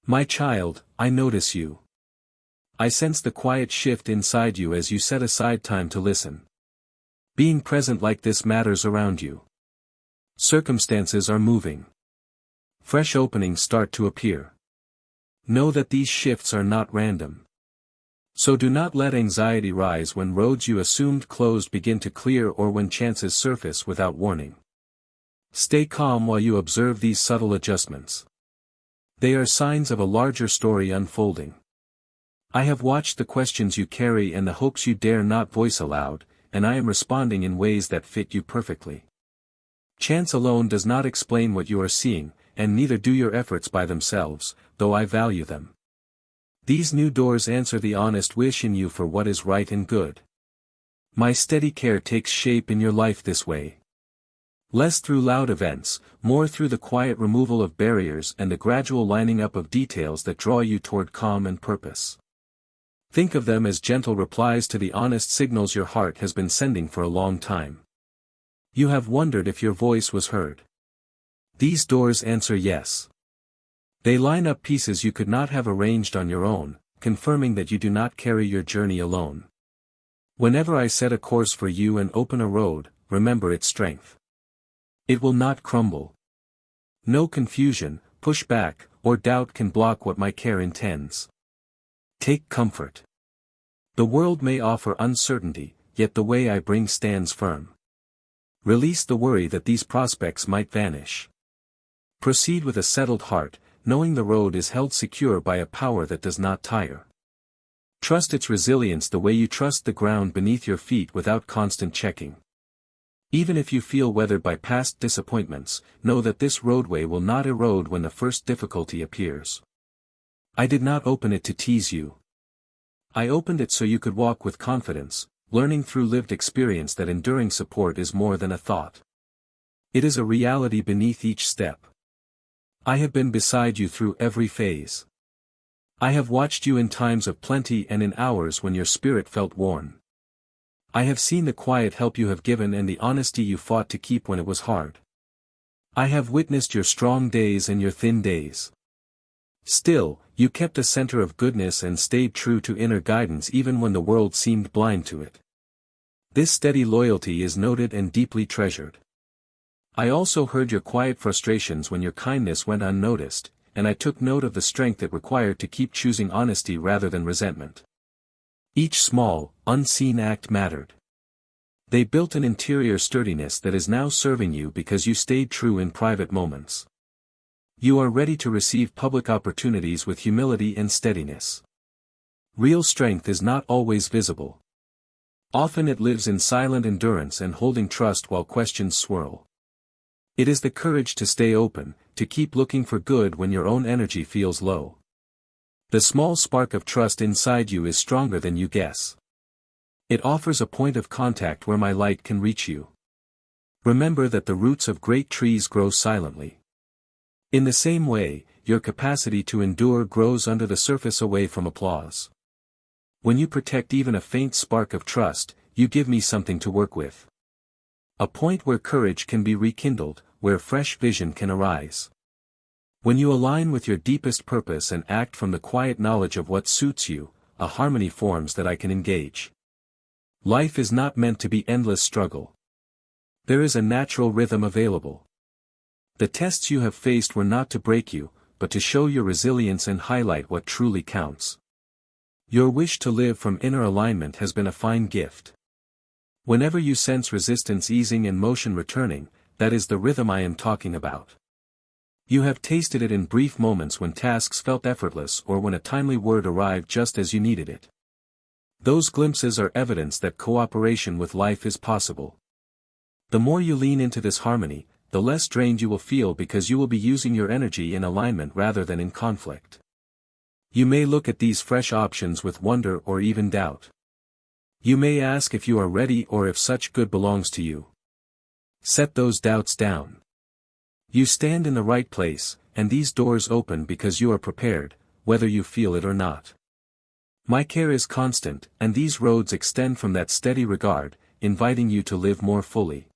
My child, I notice you. I sense the quiet shift inside you as you set aside time to listen. Being present like this matters around you. Circumstances are moving. Fresh openings start to appear. Know that these shifts are not random. So do not let anxiety rise when roads you assumed closed begin to clear or when chances surface without warning. Stay calm while you observe these subtle adjustments. They are signs of a larger story unfolding. I have watched the questions you carry and the hopes you dare not voice aloud, and I am responding in ways that fit you perfectly. Chance alone does not explain what you are seeing, and neither do your efforts by themselves, though I value them. These new doors answer the honest wish in you for what is right and good. My steady care takes shape in your life this way. Less through loud events, more through the quiet removal of barriers and the gradual lining up of details that draw you toward calm and purpose. Think of them as gentle replies to the honest signals your heart has been sending for a long time. You have wondered if your voice was heard. These doors answer yes. They line up pieces you could not have arranged on your own, confirming that you do not carry your journey alone. Whenever I set a course for you and open a road, remember its strength. It will not crumble. No confusion, pushback, or doubt can block what my care intends. Take comfort. The world may offer uncertainty, yet the way I bring stands firm. Release the worry that these prospects might vanish. Proceed with a settled heart, knowing the road is held secure by a power that does not tire. Trust its resilience the way you trust the ground beneath your feet without constant checking. Even if you feel weathered by past disappointments, know that this roadway will not erode when the first difficulty appears. I did not open it to tease you. I opened it so you could walk with confidence, learning through lived experience that enduring support is more than a thought. It is a reality beneath each step. I have been beside you through every phase. I have watched you in times of plenty and in hours when your spirit felt worn. I have seen the quiet help you have given and the honesty you fought to keep when it was hard. I have witnessed your strong days and your thin days. Still, you kept a center of goodness and stayed true to inner guidance even when the world seemed blind to it. This steady loyalty is noted and deeply treasured. I also heard your quiet frustrations when your kindness went unnoticed, and I took note of the strength it required to keep choosing honesty rather than resentment. Each small, unseen act mattered. They built an interior sturdiness that is now serving you because you stayed true in private moments. You are ready to receive public opportunities with humility and steadiness. Real strength is not always visible. Often it lives in silent endurance and holding trust while questions swirl. It is the courage to stay open, to keep looking for good when your own energy feels low. The small spark of trust inside you is stronger than you guess. It offers a point of contact where my light can reach you. Remember that the roots of great trees grow silently. In the same way, your capacity to endure grows under the surface away from applause. When you protect even a faint spark of trust, you give me something to work with. A point where courage can be rekindled, where fresh vision can arise. When you align with your deepest purpose and act from the quiet knowledge of what suits you, a harmony forms that I can engage. Life is not meant to be endless struggle. There is a natural rhythm available. The tests you have faced were not to break you, but to show your resilience and highlight what truly counts. Your wish to live from inner alignment has been a fine gift. Whenever you sense resistance easing and motion returning, that is the rhythm I am talking about. You have tasted it in brief moments when tasks felt effortless or when a timely word arrived just as you needed it. Those glimpses are evidence that cooperation with life is possible. The more you lean into this harmony, the less drained you will feel because you will be using your energy in alignment rather than in conflict. You may look at these fresh options with wonder or even doubt. You may ask if you are ready or if such good belongs to you. Set those doubts down. You stand in the right place, and these doors open because you are prepared, whether you feel it or not. My care is constant, and these roads extend from that steady regard, inviting you to live more fully.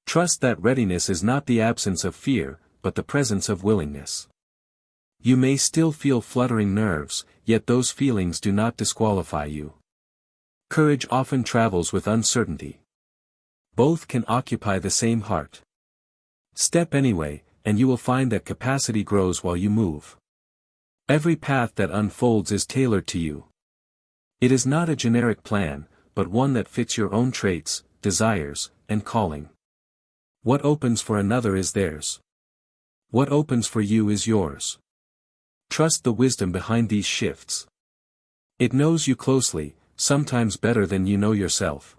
Trust that readiness is not the absence of fear, but the presence of willingness. You may still feel fluttering nerves, yet those feelings do not disqualify you. Courage often travels with uncertainty. Both can occupy the same heart. Step anyway, and you will find that capacity grows while you move. Every path that unfolds is tailored to you. It is not a generic plan, but one that fits your own traits, desires, and calling. What opens for another is theirs. What opens for you is yours. Trust the wisdom behind these shifts. It knows you closely, sometimes better than you know yourself.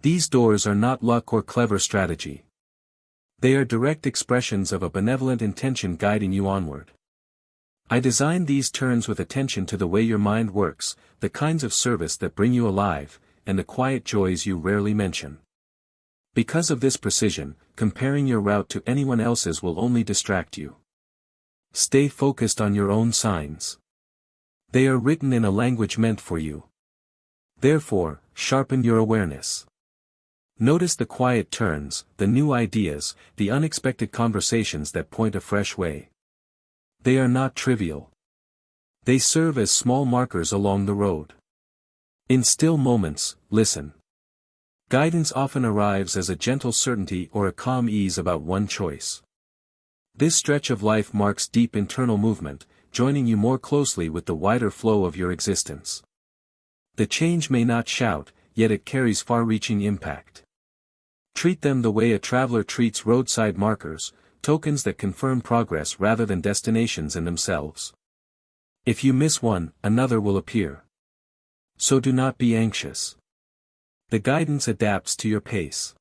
These doors are not luck or clever strategy. They are direct expressions of a benevolent intention guiding you onward. I designed these turns with attention to the way your mind works, the kinds of service that bring you alive, and the quiet joys you rarely mention. Because of this precision, comparing your route to anyone else's will only distract you. Stay focused on your own signs. They are written in a language meant for you. Therefore, sharpen your awareness. Notice the quiet turns, the new ideas, the unexpected conversations that point a fresh way. They are not trivial. They serve as small markers along the road. In still moments, listen. Guidance often arrives as a gentle certainty or a calm ease about one choice. This stretch of life marks deep internal movement, joining you more closely with the wider flow of your existence. The change may not shout, yet it carries far-reaching impact. Treat them the way a traveler treats roadside markers, tokens that confirm progress rather than destinations in themselves. If you miss one, another will appear. So do not be anxious. The guidance adapts to your pace.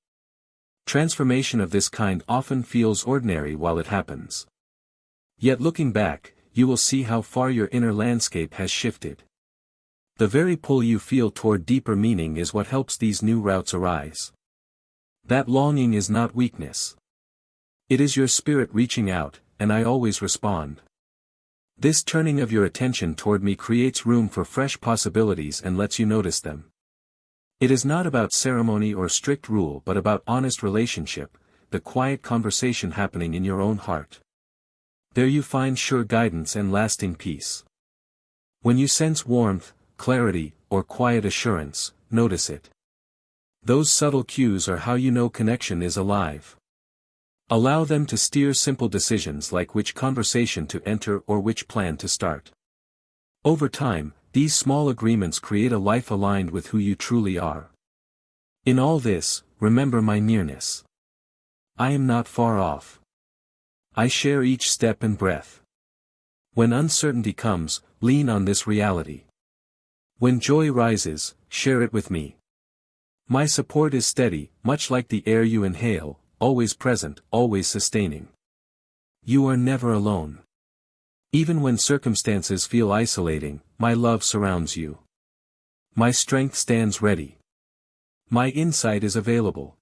Transformation of this kind often feels ordinary while it happens. Yet looking back, you will see how far your inner landscape has shifted. The very pull you feel toward deeper meaning is what helps these new routes arise. That longing is not weakness. It is your spirit reaching out, and I always respond. This turning of your attention toward me creates room for fresh possibilities and lets you notice them. It is not about ceremony or strict rule but about honest relationship, the quiet conversation happening in your own heart. There you find sure guidance and lasting peace. When you sense warmth, clarity, or quiet assurance, notice it. Those subtle cues are how you know connection is alive. Allow them to steer simple decisions like which conversation to enter or which plan to start. Over time, these small agreements create a life aligned with who you truly are. In all this, remember my nearness. I am not far off. I share each step and breath. When uncertainty comes, lean on this reality. When joy rises, share it with me. My support is steady, much like the air you inhale, always present, always sustaining. You are never alone. Even when circumstances feel isolating, my love surrounds you. My strength stands ready. My insight is available.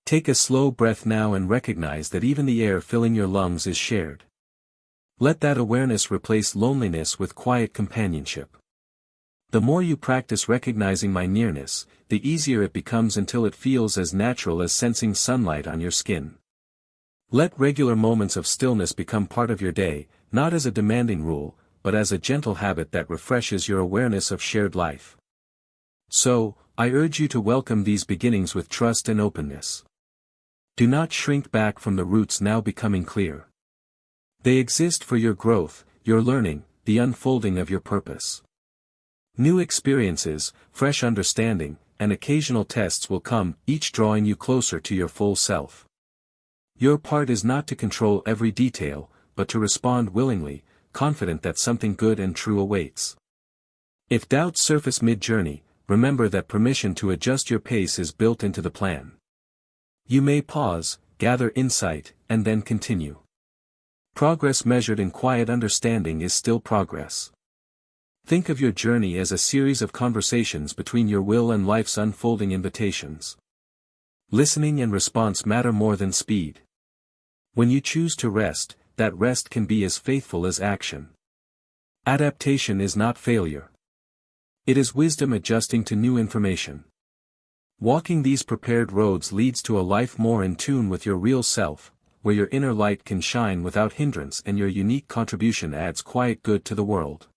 Take a slow breath now and recognize that even the air filling your lungs is shared. Let that awareness replace loneliness with quiet companionship. The more you practice recognizing my nearness, the easier it becomes until it feels as natural as sensing sunlight on your skin. Let regular moments of stillness become part of your day, not as a demanding rule, but as a gentle habit that refreshes your awareness of shared life. So, I urge you to welcome these beginnings with trust and openness. Do not shrink back from the roots now becoming clear. They exist for your growth, your learning, the unfolding of your purpose. New experiences, fresh understanding, and occasional tests will come, each drawing you closer to your full self. Your part is not to control every detail, but to respond willingly, confident that something good and true awaits. If doubts surface mid-journey, remember that permission to adjust your pace is built into the plan. You may pause, gather insight, and then continue. Progress measured in quiet understanding is still progress. Think of your journey as a series of conversations between your will and life's unfolding invitations. Listening and response matter more than speed. When you choose to rest, that rest can be as faithful as action. Adaptation is not failure. It is wisdom adjusting to new information. Walking these prepared roads leads to a life more in tune with your real self, where your inner light can shine without hindrance and your unique contribution adds quiet good to the world.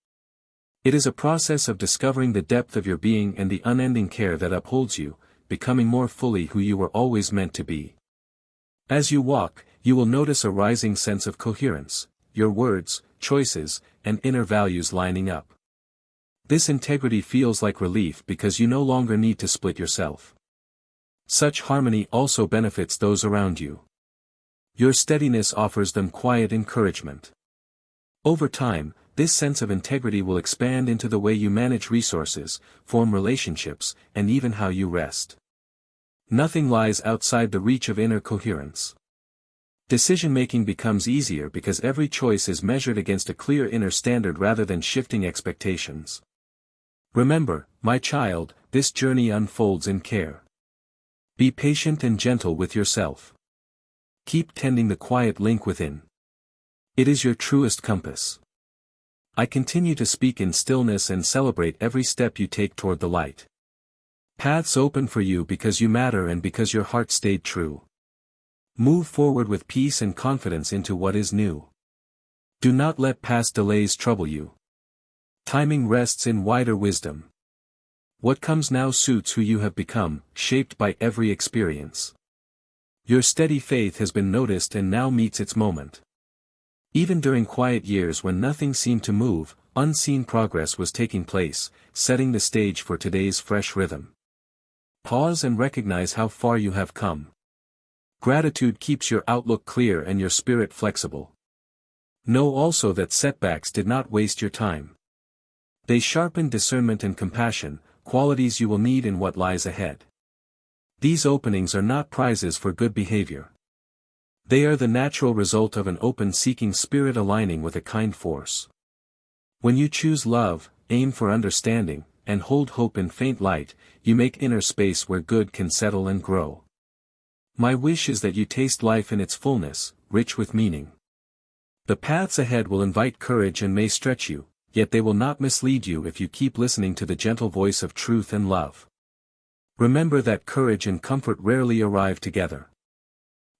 It is a process of discovering the depth of your being and the unending care that upholds you, becoming more fully who you were always meant to be. As you walk, you will notice a rising sense of coherence, your words, choices, and inner values lining up. This integrity feels like relief because you no longer need to split yourself. Such harmony also benefits those around you. Your steadiness offers them quiet encouragement. Over time, this sense of integrity will expand into the way you manage resources, form relationships, and even how you rest. Nothing lies outside the reach of inner coherence. Decision-making becomes easier because every choice is measured against a clear inner standard rather than shifting expectations. Remember, my child, this journey unfolds in care. Be patient and gentle with yourself. Keep tending the quiet link within. It is your truest compass. I continue to speak in stillness and celebrate every step you take toward the light. Paths open for you because you matter and because your heart stayed true. Move forward with peace and confidence into what is new. Do not let past delays trouble you. Timing rests in wider wisdom. What comes now suits who you have become, shaped by every experience. Your steady faith has been noticed and now meets its moment. Even during quiet years when nothing seemed to move, unseen progress was taking place, setting the stage for today's fresh rhythm. Pause and recognize how far you have come. Gratitude keeps your outlook clear and your spirit flexible. Know also that setbacks did not waste your time. They sharpened discernment and compassion, qualities you will need in what lies ahead. These openings are not prizes for good behavior. They are the natural result of an open seeking spirit aligning with a kind force. When you choose love, aim for understanding, and hold hope in faint light, you make inner space where good can settle and grow. My wish is that you taste life in its fullness, rich with meaning. The paths ahead will invite courage and may stretch you, yet they will not mislead you if you keep listening to the gentle voice of truth and love. Remember that courage and comfort rarely arrive together.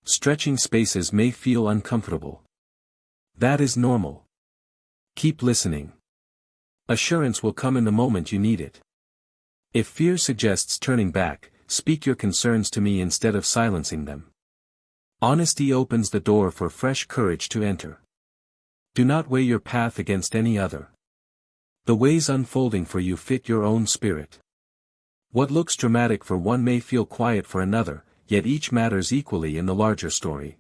Stretching spaces may feel uncomfortable. That is normal. Keep listening. Assurance will come in the moment you need it. If fear suggests turning back, speak your concerns to me instead of silencing them. Honesty opens the door for fresh courage to enter. Do not weigh your path against any other. The ways unfolding for you fit your own spirit. What looks dramatic for one may feel quiet for another, yet each matters equally in the larger story.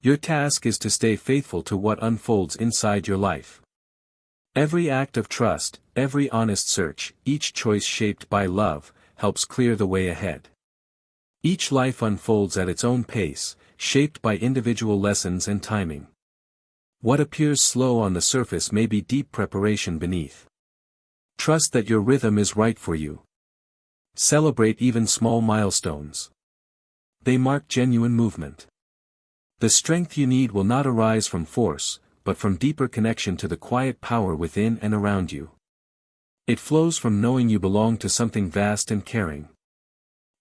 Your task is to stay faithful to what unfolds inside your life. Every act of trust, every honest search, each choice shaped by love, helps clear the way ahead. Each life unfolds at its own pace, shaped by individual lessons and timing. What appears slow on the surface may be deep preparation beneath. Trust that your rhythm is right for you. Celebrate even small milestones. They mark genuine movement. The strength you need will not arise from force, but from deeper connection to the quiet power within and around you. It flows from knowing you belong to something vast and caring.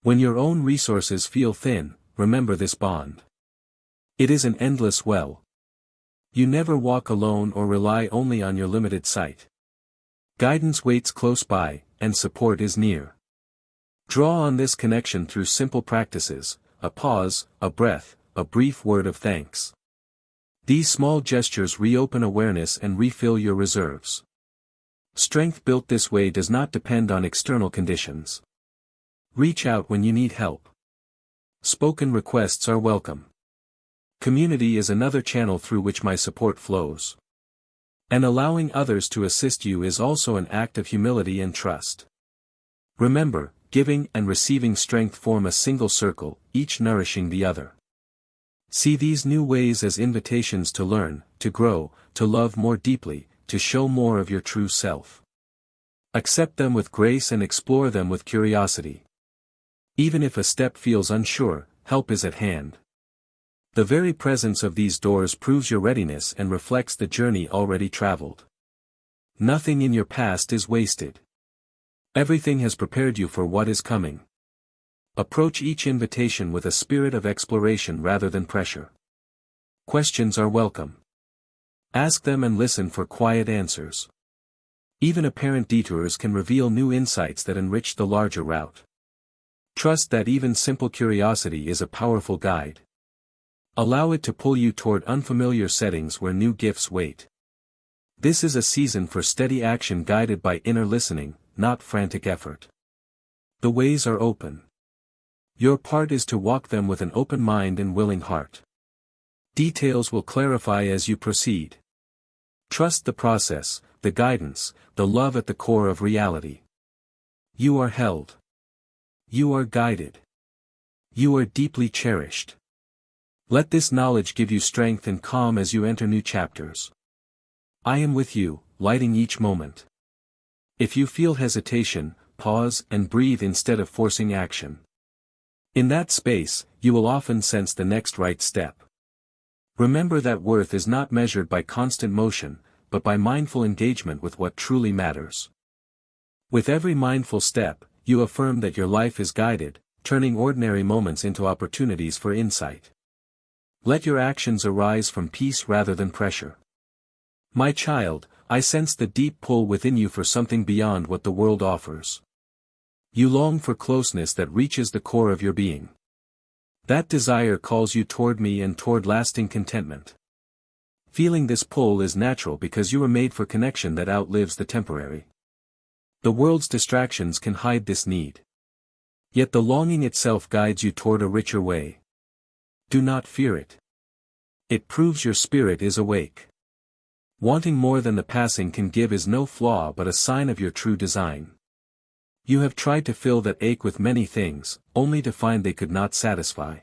When your own resources feel thin, remember this bond. It is an endless well. You never walk alone or rely only on your limited sight. Guidance waits close by, and support is near. Draw on this connection through simple practices, a pause, a breath, a brief word of thanks. These small gestures reopen awareness and refill your reserves. Strength built this way does not depend on external conditions. Reach out when you need help. Spoken requests are welcome. Community is another channel through which my support flows. And allowing others to assist you is also an act of humility and trust. Remember, giving and receiving strength form a single circle, each nourishing the other. See these new ways as invitations to learn, to grow, to love more deeply, to show more of your true self. Accept them with grace and explore them with curiosity. Even if a step feels unsure, help is at hand. The very presence of these doors proves your readiness and reflects the journey already traveled. Nothing in your past is wasted. Everything has prepared you for what is coming. Approach each invitation with a spirit of exploration rather than pressure. Questions are welcome. Ask them and listen for quiet answers. Even apparent detours can reveal new insights that enrich the larger route. Trust that even simple curiosity is a powerful guide. Allow it to pull you toward unfamiliar settings where new gifts wait. This is a season for steady action guided by inner listening, not frantic effort. The ways are open. Your part is to walk them with an open mind and willing heart. Details will clarify as you proceed. Trust the process, the guidance, the love at the core of reality. You are held. You are guided. You are deeply cherished. Let this knowledge give you strength and calm as you enter new chapters. I am with you, lighting each moment. If you feel hesitation, pause and breathe instead of forcing action. In that space, you will often sense the next right step. Remember that worth is not measured by constant motion, but by mindful engagement with what truly matters. With every mindful step, you affirm that your life is guided, turning ordinary moments into opportunities for insight. Let your actions arise from peace rather than pressure. My child, I sense the deep pull within you for something beyond what the world offers. You long for closeness that reaches the core of your being. That desire calls you toward me and toward lasting contentment. Feeling this pull is natural because you were made for connection that outlives the temporary. The world's distractions can hide this need. Yet the longing itself guides you toward a richer way. Do not fear it. It proves your spirit is awake. Wanting more than the passing can give is no flaw but a sign of your true design. You have tried to fill that ache with many things, only to find they could not satisfy.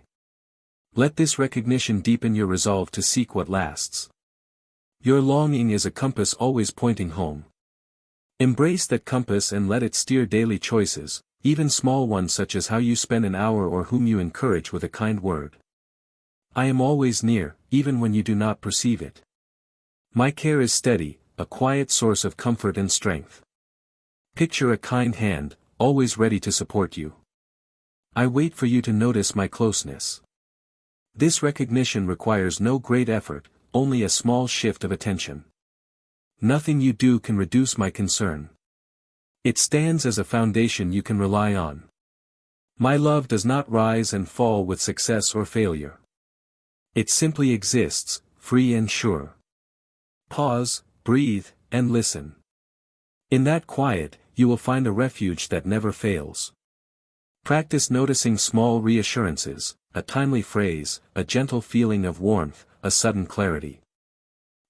Let this recognition deepen your resolve to seek what lasts. Your longing is a compass always pointing home. Embrace that compass and let it steer daily choices, even small ones such as how you spend an hour or whom you encourage with a kind word. I am always near, even when you do not perceive it. My care is steady, a quiet source of comfort and strength. Picture a kind hand, always ready to support you. I wait for you to notice my closeness. This recognition requires no great effort, only a small shift of attention. Nothing you do can reduce my concern. It stands as a foundation you can rely on. My love does not rise and fall with success or failure. It simply exists, free and sure. Pause, breathe, and listen. In that quiet, you will find a refuge that never fails. Practice noticing small reassurances, a timely phrase, a gentle feeling of warmth, a sudden clarity.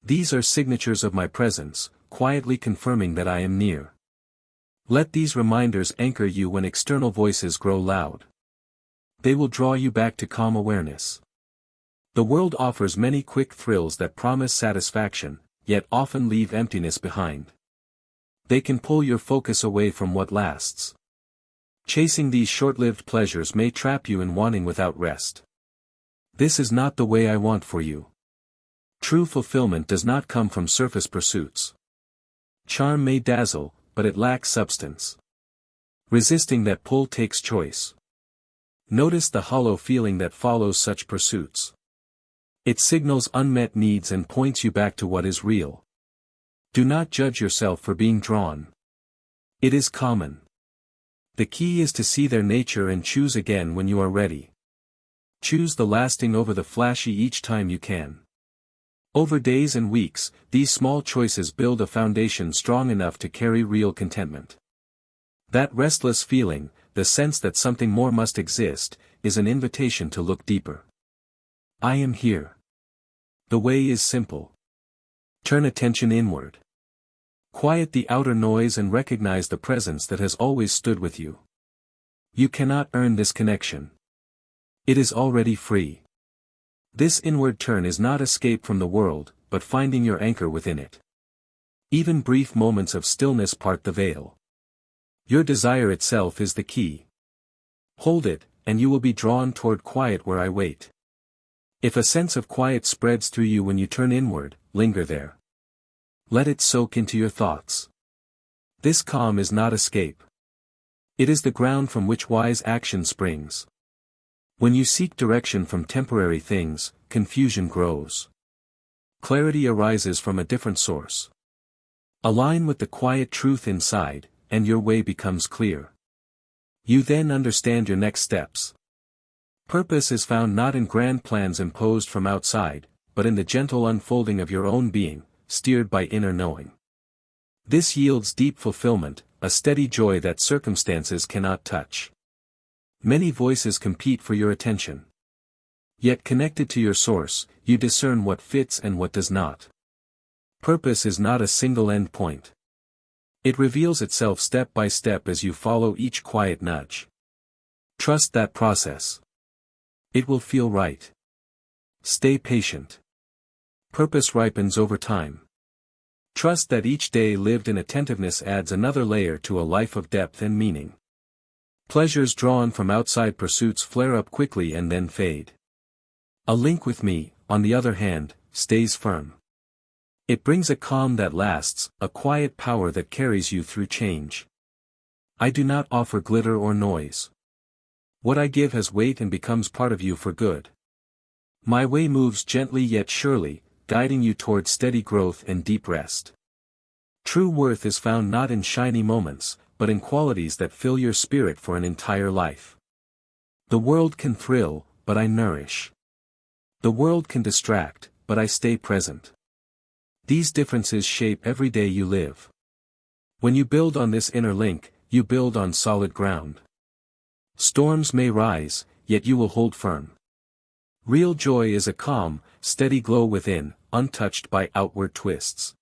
These are signatures of my presence, quietly confirming that I am near. Let these reminders anchor you when external voices grow loud. They will draw you back to calm awareness. The world offers many quick thrills that promise satisfaction, yet often leave emptiness behind. They can pull your focus away from what lasts. Chasing these short-lived pleasures may trap you in wanting without rest. This is not the way I want for you. True fulfillment does not come from surface pursuits. Charm may dazzle, but it lacks substance. Resisting that pull takes choice. Notice the hollow feeling that follows such pursuits. It signals unmet needs and points you back to what is real. Do not judge yourself for being drawn. It is common. The key is to see their nature and choose again when you are ready. Choose the lasting over the flashy each time you can. Over days and weeks, these small choices build a foundation strong enough to carry real contentment. That restless feeling, the sense that something more must exist, is an invitation to look deeper. I am here. The way is simple. Turn attention inward. Quiet the outer noise and recognize the presence that has always stood with you. You cannot earn this connection. It is already free. This inward turn is not escape from the world, but finding your anchor within it. Even brief moments of stillness part the veil. Your desire itself is the key. Hold it, and you will be drawn toward quiet where I wait. If a sense of quiet spreads through you when you turn inward, linger there. Let it soak into your thoughts. This calm is not escape. It is the ground from which wise action springs. When you seek direction from temporary things, confusion grows. Clarity arises from a different source. Align with the quiet truth inside, and your way becomes clear. You then understand your next steps. Purpose is found not in grand plans imposed from outside, but in the gentle unfolding of your own being, steered by inner knowing. This yields deep fulfillment, a steady joy that circumstances cannot touch. Many voices compete for your attention. Yet connected to your source, you discern what fits and what does not. Purpose is not a single end point. It reveals itself step by step as you follow each quiet nudge. Trust that process. It will feel right. Stay patient. Purpose ripens over time. Trust that each day lived in attentiveness adds another layer to a life of depth and meaning. Pleasures drawn from outside pursuits flare up quickly and then fade. A link with me, on the other hand, stays firm. It brings a calm that lasts, a quiet power that carries you through change. I do not offer glitter or noise. What I give has weight and becomes part of you for good. My way moves gently yet surely, guiding you toward steady growth and deep rest. True worth is found not in shiny moments, but in qualities that fill your spirit for an entire life. The world can thrill, but I nourish. The world can distract, but I stay present. These differences shape every day you live. When you build on this inner link, you build on solid ground. Storms may rise, yet you will hold firm. Real joy is a calm, steady glow within, untouched by outward twists.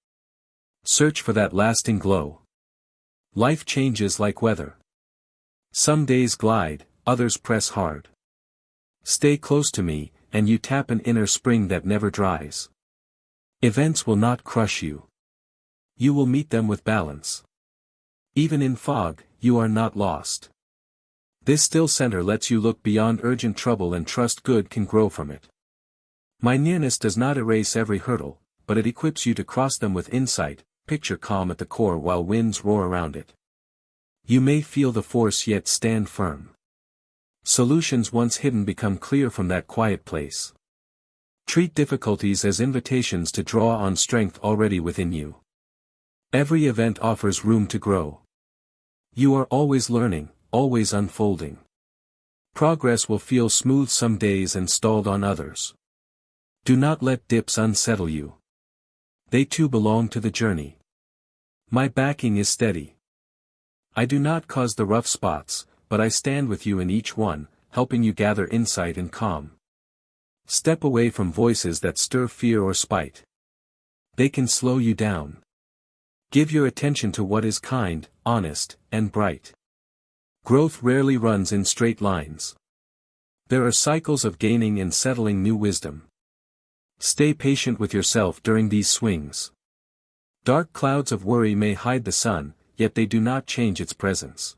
Search for that lasting glow. Life changes like weather. Some days glide, others press hard. Stay close to me, and you tap an inner spring that never dries. Events will not crush you. You will meet them with balance. Even in fog, you are not lost. This still center lets you look beyond urgent trouble and trust good can grow from it. My nearness does not erase every hurdle, but it equips you to cross them with insight. Picture calm at the core while winds roar around it. You may feel the force yet stand firm. Solutions once hidden become clear from that quiet place. Treat difficulties as invitations to draw on strength already within you. Every event offers room to grow. You are always learning, always unfolding. Progress will feel smooth some days and stalled on others. Do not let dips unsettle you. They too belong to the journey. My backing is steady. I do not cause the rough spots, but I stand with you in each one, helping you gather insight and calm. Step away from voices that stir fear or spite. They can slow you down. Give your attention to what is kind, honest, and bright. Growth rarely runs in straight lines. There are cycles of gaining and settling new wisdom. Stay patient with yourself during these swings. Dark clouds of worry may hide the sun, yet they do not change its presence.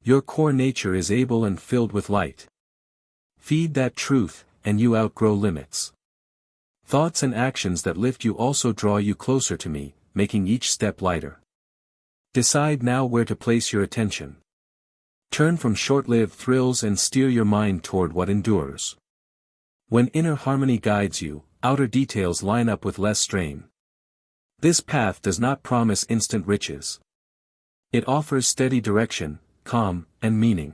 Your core nature is able and filled with light. Feed that truth, and you outgrow limits. Thoughts and actions that lift you also draw you closer to me, making each step lighter. Decide now where to place your attention. Turn from short-lived thrills and steer your mind toward what endures. When inner harmony guides you, outer details line up with less strain. This path does not promise instant riches. It offers steady direction, calm, and meaning.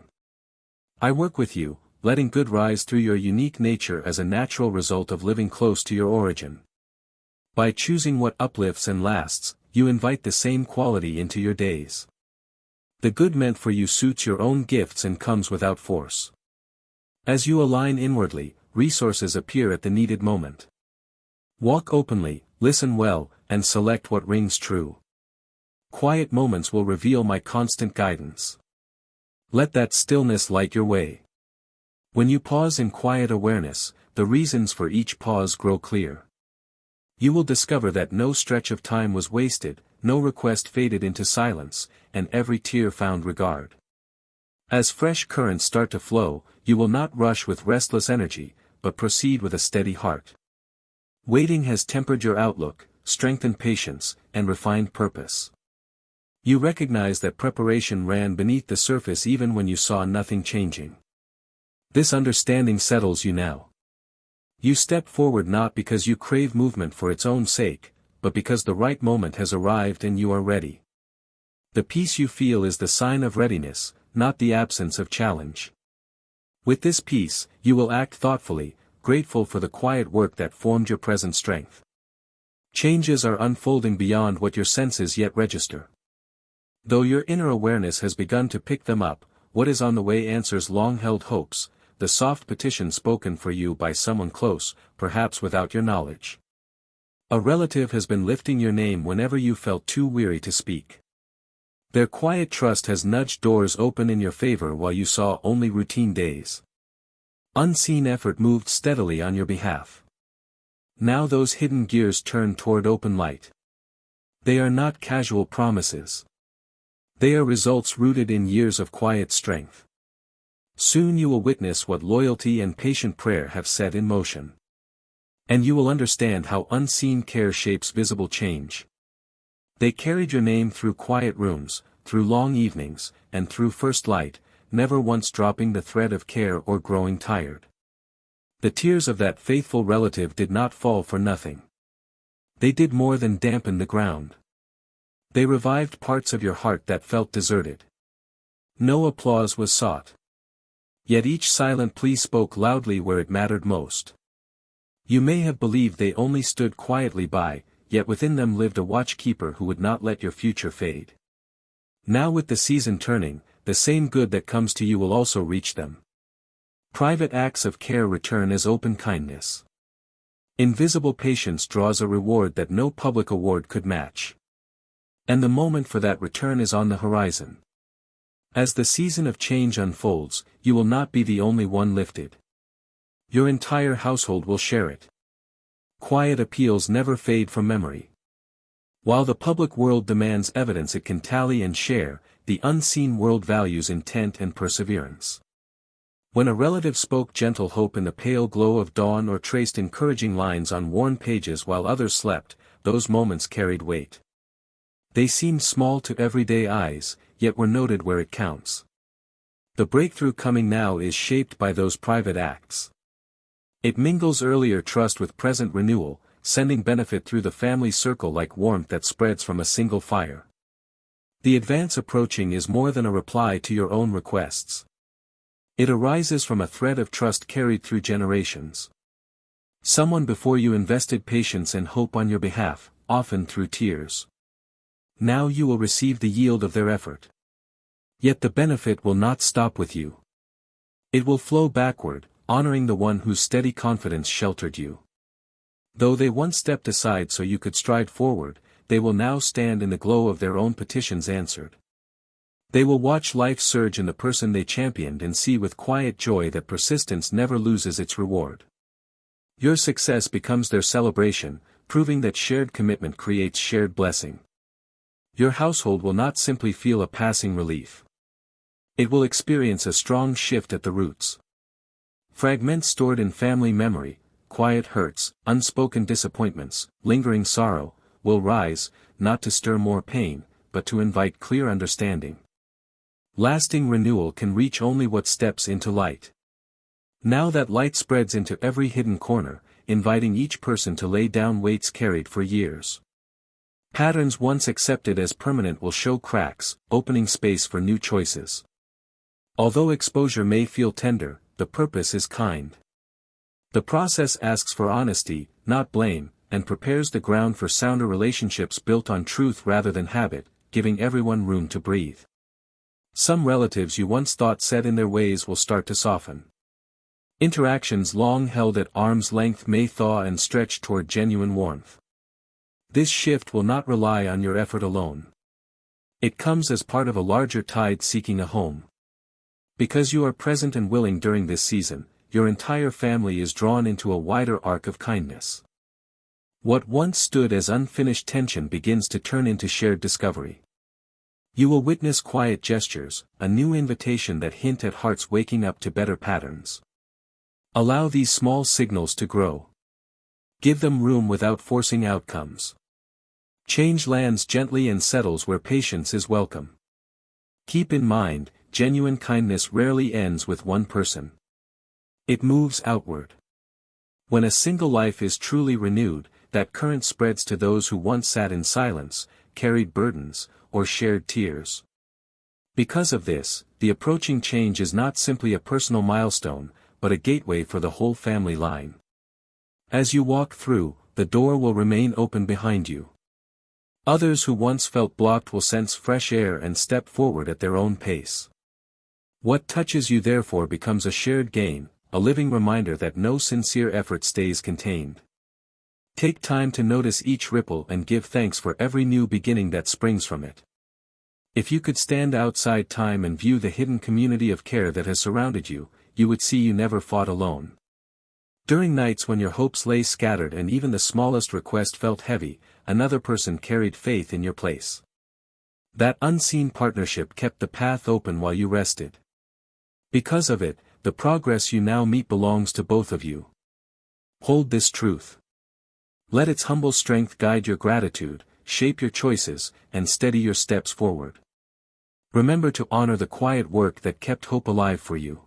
I work with you, letting good rise through your unique nature as a natural result of living close to your origin. By choosing what uplifts and lasts, you invite the same quality into your days. The good meant for you suits your own gifts and comes without force. As you align inwardly, resources appear at the needed moment. Walk openly, listen well, and select what rings true. Quiet moments will reveal my constant guidance. Let that stillness light your way. When you pause in quiet awareness, the reasons for each pause grow clear. You will discover that no stretch of time was wasted, no request faded into silence, and every tear found regard. As fresh currents start to flow, you will not rush with restless energy, but proceed with a steady heart. Waiting has tempered your outlook, strengthened patience, and refined purpose. You recognize that preparation ran beneath the surface even when you saw nothing changing. This understanding settles you now. You step forward not because you crave movement for its own sake, but because the right moment has arrived and you are ready. The peace you feel is the sign of readiness, not the absence of challenge. With this peace, you will act thoughtfully, grateful for the quiet work that formed your present strength. Changes are unfolding beyond what your senses yet register. Though your inner awareness has begun to pick them up, what is on the way answers long-held hopes, the soft petition spoken for you by someone close, perhaps without your knowledge. A relative has been lifting your name whenever you felt too weary to speak. Their quiet trust has nudged doors open in your favor while you saw only routine days. Unseen effort moved steadily on your behalf. Now those hidden gears turn toward open light. They are not casual promises. They are results rooted in years of quiet strength. Soon you will witness what loyalty and patient prayer have set in motion. And you will understand how unseen care shapes visible change. They carried your name through quiet rooms, through long evenings, and through first light, never once dropping the thread of care or growing tired. The tears of that faithful relative did not fall for nothing. They did more than dampen the ground. They revived parts of your heart that felt deserted. No applause was sought. Yet each silent plea spoke loudly where it mattered most. You may have believed they only stood quietly by, yet within them lived a watchkeeper who would not let your future fade. Now with the season turning, the same good that comes to you will also reach them. Private acts of care return as open kindness. Invisible patience draws a reward that no public award could match. And the moment for that return is on the horizon. As the season of change unfolds, you will not be the only one lifted. Your entire household will share it. Quiet appeals never fade from memory. While the public world demands evidence it can tally and share, the unseen world values intent and perseverance. When a relative spoke gentle hope in the pale glow of dawn or traced encouraging lines on worn pages while others slept, those moments carried weight. They seemed small to everyday eyes, yet were noted where it counts. The breakthrough coming now is shaped by those private acts. It mingles earlier trust with present renewal, sending benefit through the family circle like warmth that spreads from a single fire. The advance approaching is more than a reply to your own requests. It arises from a thread of trust carried through generations. Someone before you invested patience and hope on your behalf, often through tears. Now you will receive the yield of their effort. Yet the benefit will not stop with you. It will flow backward, honoring the one whose steady confidence sheltered you. Though they once stepped aside so you could stride forward, they will now stand in the glow of their own petitions answered. They will watch life surge in the person they championed and see with quiet joy that persistence never loses its reward. Your success becomes their celebration, proving that shared commitment creates shared blessing. Your household will not simply feel a passing relief. It will experience a strong shift at the roots. Fragments stored in family memory, quiet hurts, unspoken disappointments, lingering sorrow, will rise, not to stir more pain, but to invite clear understanding. Lasting renewal can reach only what steps into light. Now that light spreads into every hidden corner, inviting each person to lay down weights carried for years. Patterns once accepted as permanent will show cracks, opening space for new choices. Although exposure may feel tender, the purpose is kind. The process asks for honesty, not blame, and prepares the ground for sounder relationships built on truth rather than habit, giving everyone room to breathe. Some relatives you once thought set in their ways will start to soften. Interactions long held at arm's length may thaw and stretch toward genuine warmth. This shift will not rely on your effort alone. It comes as part of a larger tide seeking a home. Because you are present and willing during this season, your entire family is drawn into a wider arc of kindness. What once stood as unfinished tension begins to turn into shared discovery. You will witness quiet gestures, a new invitation that hint at hearts waking up to better patterns. Allow these small signals to grow. Give them room without forcing outcomes. Change lands gently and settles where patience is welcome. Keep in mind, genuine kindness rarely ends with one person. It moves outward. When a single life is truly renewed, that current spreads to those who once sat in silence, carried burdens, or shared tears. Because of this, the approaching change is not simply a personal milestone, but a gateway for the whole family line. As you walk through, the door will remain open behind you. Others who once felt blocked will sense fresh air and step forward at their own pace. What touches you therefore becomes a shared gain, a living reminder that no sincere effort stays contained. Take time to notice each ripple and give thanks for every new beginning that springs from it. If you could stand outside time and view the hidden community of care that has surrounded you, you would see you never fought alone. During nights when your hopes lay scattered and even the smallest request felt heavy, another person carried faith in your place. That unseen partnership kept the path open while you rested. Because of it, the progress you now meet belongs to both of you. Hold this truth. Let its humble strength guide your gratitude, shape your choices, and steady your steps forward. Remember to honor the quiet work that kept hope alive for you.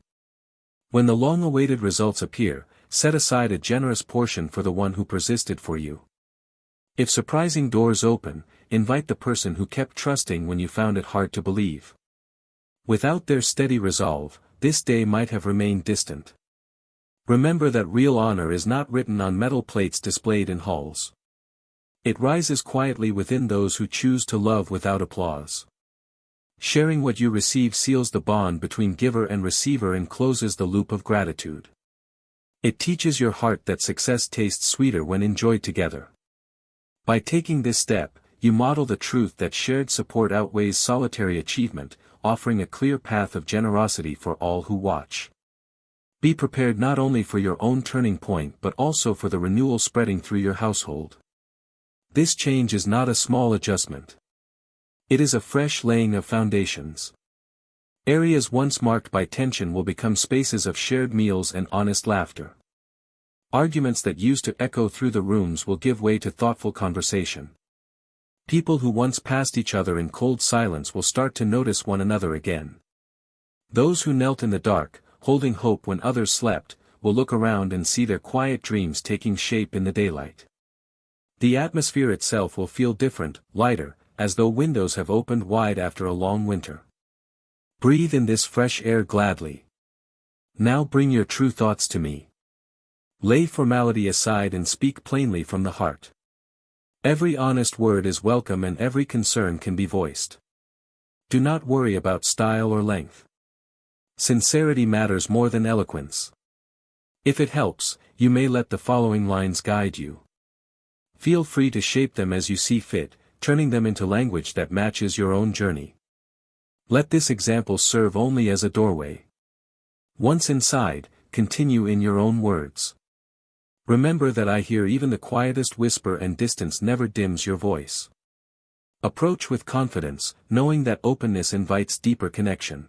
When the long-awaited results appear, set aside a generous portion for the one who persisted for you. If surprising doors open, invite the person who kept trusting when you found it hard to believe. Without their steady resolve, this day might have remained distant. Remember that real honor is not written on metal plates displayed in halls. It rises quietly within those who choose to love without applause. Sharing what you receive seals the bond between giver and receiver and closes the loop of gratitude. It teaches your heart that success tastes sweeter when enjoyed together. By taking this step, you model the truth that shared support outweighs solitary achievement, offering a clear path of generosity for all who watch. Be prepared not only for your own turning point but also for the renewal spreading through your household. This change is not a small adjustment. It is a fresh laying of foundations. Areas once marked by tension will become spaces of shared meals and honest laughter. Arguments that used to echo through the rooms will give way to thoughtful conversation. People who once passed each other in cold silence will start to notice one another again. Those who knelt in the dark, holding hope when others slept, will look around and see their quiet dreams taking shape in the daylight. The atmosphere itself will feel different, lighter, as though windows have opened wide after a long winter. Breathe in this fresh air gladly. Now bring your true thoughts to me. Lay formality aside and speak plainly from the heart. Every honest word is welcome and every concern can be voiced. Do not worry about style or length. Sincerity matters more than eloquence. If it helps, you may let the following lines guide you. Feel free to shape them as you see fit, turning them into language that matches your own journey. Let this example serve only as a doorway. Once inside, continue in your own words. Remember that I hear even the quietest whisper and distance never dims your voice. Approach with confidence, knowing that openness invites deeper connection.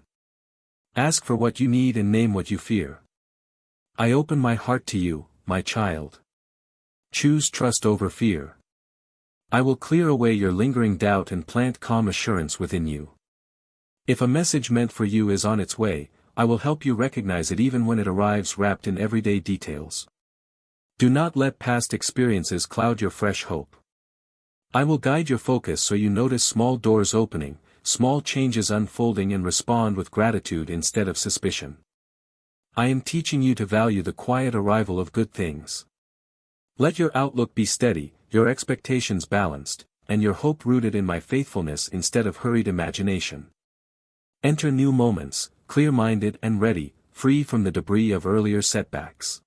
Ask for what you need and name what you fear. I open my heart to you, my child. Choose trust over fear. I will clear away your lingering doubt and plant calm assurance within you. If a message meant for you is on its way, I will help you recognize it even when it arrives wrapped in everyday details. Do not let past experiences cloud your fresh hope. I will guide your focus so you notice small doors opening, small changes unfolding and respond with gratitude instead of suspicion. I am teaching you to value the quiet arrival of good things. Let your outlook be steady, your expectations balanced, and your hope rooted in my faithfulness instead of hurried imagination. Enter new moments, clear-minded and ready, free from the debris of earlier setbacks.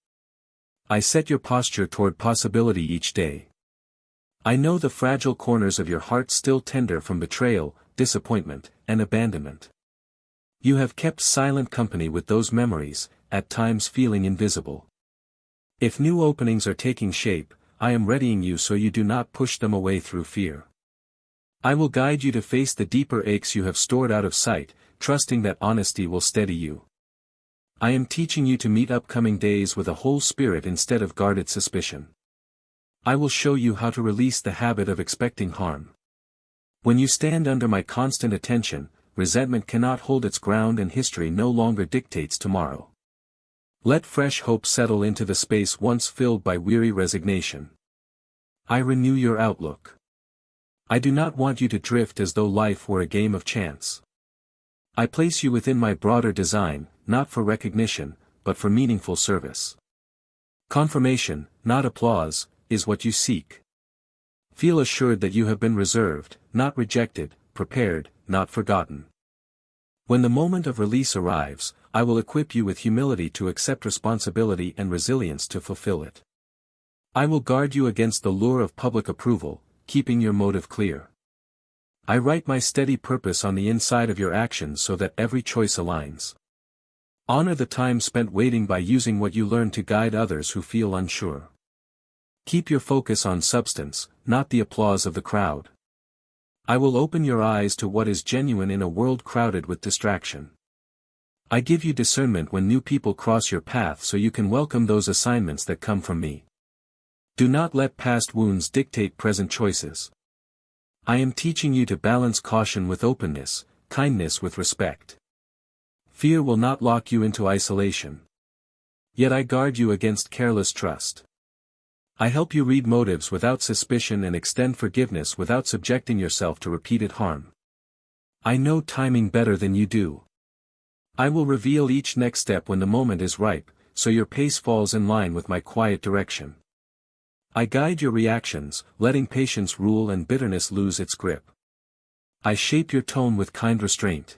I set your posture toward possibility each day. I know the fragile corners of your heart still tender from betrayal, disappointment, and abandonment. You have kept silent company with those memories, at times feeling invisible. If new openings are taking shape, I am readying you so you do not push them away through fear. I will guide you to face the deeper aches you have stored out of sight, trusting that honesty will steady you. I am teaching you to meet upcoming days with a whole spirit instead of guarded suspicion. I will show you how to release the habit of expecting harm. When you stand under my constant attention, resentment cannot hold its ground and history no longer dictates tomorrow. Let fresh hope settle into the space once filled by weary resignation. I renew your outlook. I do not want you to drift as though life were a game of chance. I place you within my broader design, not for recognition, but for meaningful service. Confirmation, not applause, is what you seek. Feel assured that you have been reserved, not rejected, prepared, not forgotten. When the moment of release arrives, I will equip you with humility to accept responsibility and resilience to fulfill it. I will guard you against the lure of public approval, keeping your motive clear. I write my steady purpose on the inside of your actions so that every choice aligns. Honor the time spent waiting by using what you learn to guide others who feel unsure. Keep your focus on substance, not the applause of the crowd. I will open your eyes to what is genuine in a world crowded with distraction. I give you discernment when new people cross your path so you can welcome those assignments that come from me. Do not let past wounds dictate present choices. I am teaching you to balance caution with openness, kindness with respect. Fear will not lock you into isolation. Yet I guard you against careless trust. I help you read motives without suspicion and extend forgiveness without subjecting yourself to repeated harm. I know timing better than you do. I will reveal each next step when the moment is ripe, so your pace falls in line with my quiet direction. I guide your reactions, letting patience rule and bitterness lose its grip. I shape your tone with kind restraint.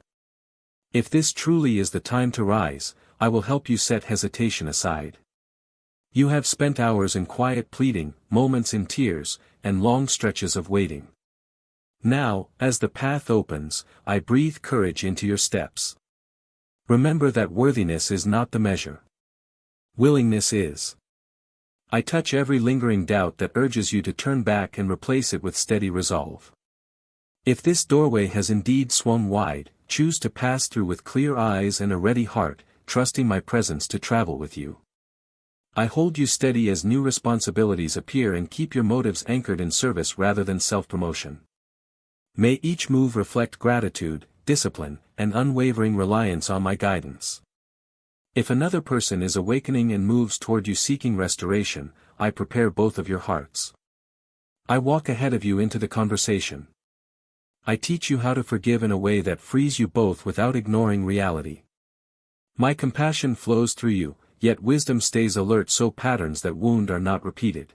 If this truly is the time to rise, I will help you set hesitation aside. You have spent hours in quiet pleading, moments in tears, and long stretches of waiting. Now, as the path opens, I breathe courage into your steps. Remember that worthiness is not the measure. Willingness is. I touch every lingering doubt that urges you to turn back and replace it with steady resolve. If this doorway has indeed swung wide, choose to pass through with clear eyes and a ready heart, trusting my presence to travel with you. I hold you steady as new responsibilities appear and keep your motives anchored in service rather than self-promotion. May each move reflect gratitude, discipline, and unwavering reliance on my guidance. If another person is awakening and moves toward you seeking restoration, I prepare both of your hearts. I walk ahead of you into the conversation. I teach you how to forgive in a way that frees you both without ignoring reality. My compassion flows through you, yet wisdom stays alert so patterns that wound are not repeated.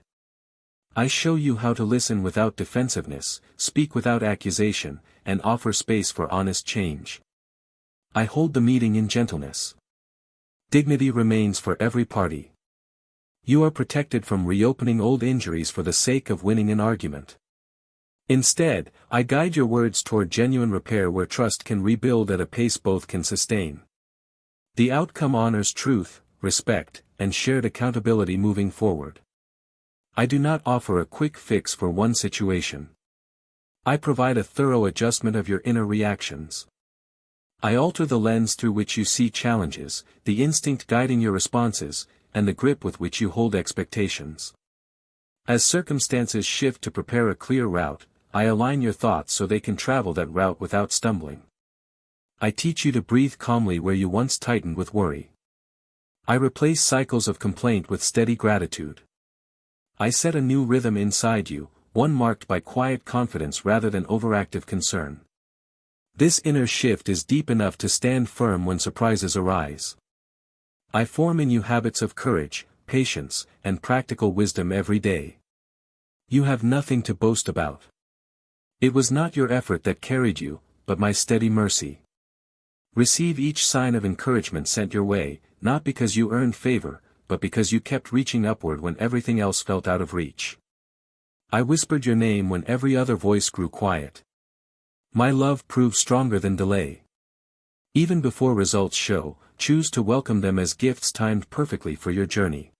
I show you how to listen without defensiveness, speak without accusation, and offer space for honest change. I hold the meeting in gentleness. Dignity remains for every party. You are protected from reopening old injuries for the sake of winning an argument. Instead, I guide your words toward genuine repair where trust can rebuild at a pace both can sustain. The outcome honors truth, respect, and shared accountability moving forward. I do not offer a quick fix for one situation. I provide a thorough adjustment of your inner reactions. I alter the lens through which you see challenges, the instinct guiding your responses, and the grip with which you hold expectations. As circumstances shift to prepare a clear route, I align your thoughts so they can travel that route without stumbling. I teach you to breathe calmly where you once tightened with worry. I replace cycles of complaint with steady gratitude. I set a new rhythm inside you, one marked by quiet confidence rather than overactive concern. This inner shift is deep enough to stand firm when surprises arise. I form in you habits of courage, patience, and practical wisdom every day. You have nothing to boast about. It was not your effort that carried you, but my steady mercy. Receive each sign of encouragement sent your way, not because you earned favor, but because you kept reaching upward when everything else felt out of reach. I whispered your name when every other voice grew quiet. My love proves stronger than delay. Even before results show, choose to welcome them as gifts timed perfectly for your journey.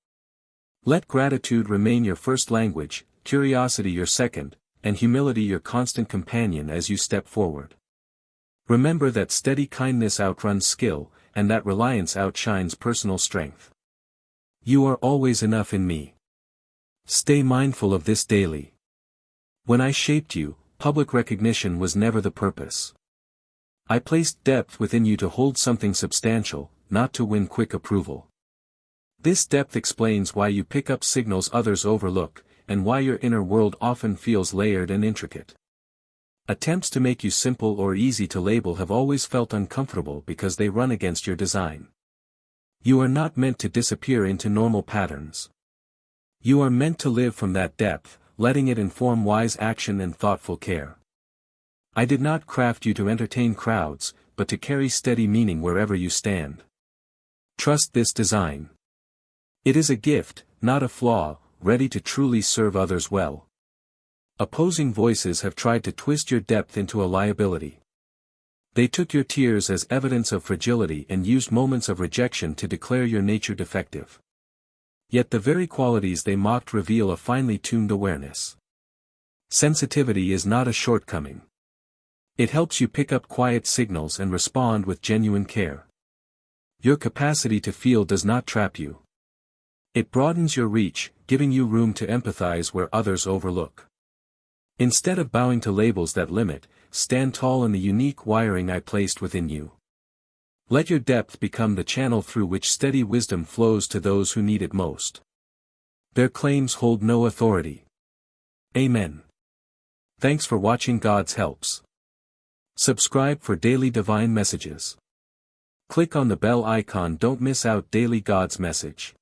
Let gratitude remain your first language, curiosity your second, and humility your constant companion as you step forward. Remember that steady kindness outruns skill, and that reliance outshines personal strength. You are always enough in me. Stay mindful of this daily. When I shaped you, public recognition was never the purpose. I placed depth within you to hold something substantial, not to win quick approval. This depth explains why you pick up signals others overlook, and why your inner world often feels layered and intricate. Attempts to make you simple or easy to label have always felt uncomfortable because they run against your design. You are not meant to disappear into normal patterns. You are meant to live from that depth, letting it inform wise action and thoughtful care. I did not craft you to entertain crowds, but to carry steady meaning wherever you stand. Trust this design. It is a gift, not a flaw, ready to truly serve others well. Opposing voices have tried to twist your depth into a liability. They took your tears as evidence of fragility and used moments of rejection to declare your nature defective. Yet the very qualities they mocked reveal a finely tuned awareness. Sensitivity is not a shortcoming. It helps you pick up quiet signals and respond with genuine care. Your capacity to feel does not trap you. It broadens your reach, giving you room to empathize where others overlook. Instead of bowing to labels that limit, stand tall in the unique wiring I placed within you. Let your depth become the channel through which steady wisdom flows to those who need it most. Their claims hold no authority. Amen. Thanks for watching God's Helps. Subscribe for daily divine messages. Click on the bell icon. Don't miss out daily God's message.